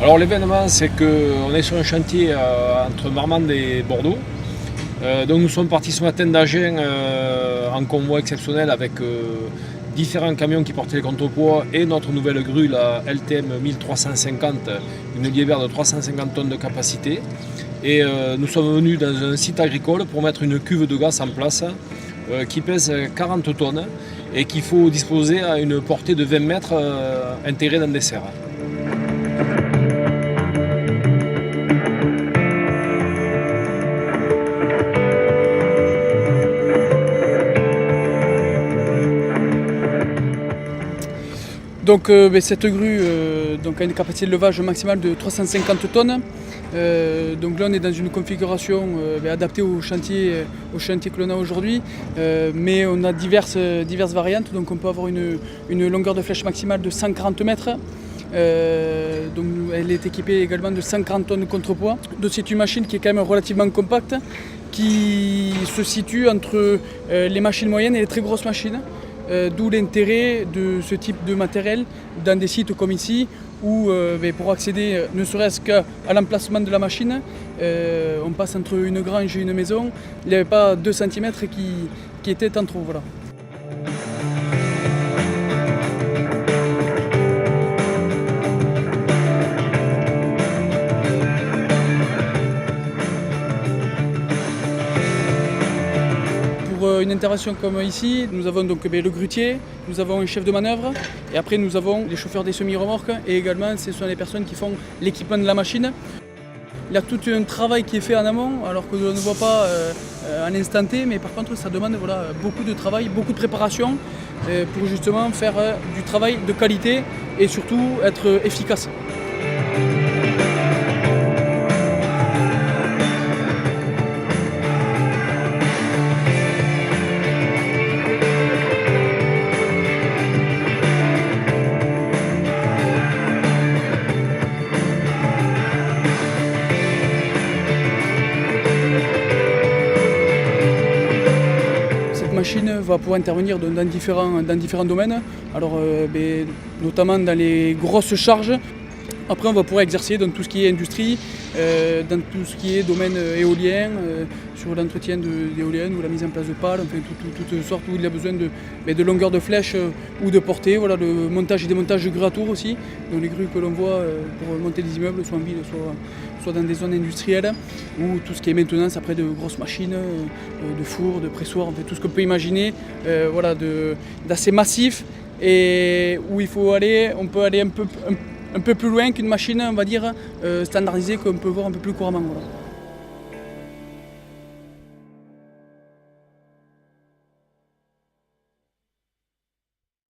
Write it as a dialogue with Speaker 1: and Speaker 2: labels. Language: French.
Speaker 1: Alors l'événement, c'est qu'on est sur un chantier entre Marmande et Bordeaux. Donc nous sommes partis ce matin d'Agen en convoi exceptionnel avec différents camions qui portaient les contrepoids et notre nouvelle grue, la LTM 1350, une Liebherr de 350 tonnes de capacité. Et nous sommes venus dans un site agricole pour mettre une cuve de gaz en place qui pèse 40 tonnes et qu'il faut disposer à une portée de 20 mètres intégrée dans des serres.
Speaker 2: Donc cette grue a une capacité de levage maximale de 350 tonnes. Donc là on est dans une configuration adaptée au chantier que l'on a aujourd'hui. Mais on a diverses variantes, donc on peut avoir une longueur de flèche maximale de 140 mètres. Donc elle est équipée également de 140 tonnes de contrepoids. Donc c'est une machine qui est quand même relativement compacte, qui se situe entre les machines moyennes et les très grosses machines. D'où l'intérêt de ce type de matériel dans des sites comme ici où pour accéder ne serait-ce qu'à l'emplacement de la machine, on passe entre une grange et une maison, il n'y avait pas 2 cm qui étaient en trop. Voilà. Pour une intervention comme ici, nous avons donc le grutier, nous avons un chef de manœuvre et après nous avons les chauffeurs des semi-remorques et également ce sont les personnes qui font l'équipement de la machine. Il y a tout un travail qui est fait en amont alors que l'on ne voit pas à l'instant T, mais par contre ça demande beaucoup de travail, beaucoup de préparation pour justement faire du travail de qualité et surtout être efficace. La machine va pouvoir intervenir dans différents domaines, alors, notamment dans les grosses charges. Après on va pouvoir exercer dans tout ce qui est industrie, dans tout ce qui est domaine éolien, sur l'entretien d'éoliennes ou la mise en place de pales, enfin toutes sortes où il y a besoin de longueur de flèche ou de portée, voilà, le montage et démontage de grues à tour aussi, donc les grues que l'on voit pour monter des immeubles, soit en ville, soit dans des zones industrielles, ou tout ce qui est maintenance après de grosses machines, de fours, de pressoirs, enfin, tout ce qu'on peut imaginer, d'assez massif et où on peut aller un peu plus loin qu'une machine, on va dire, standardisée qu'on peut voir un peu plus couramment. Voilà.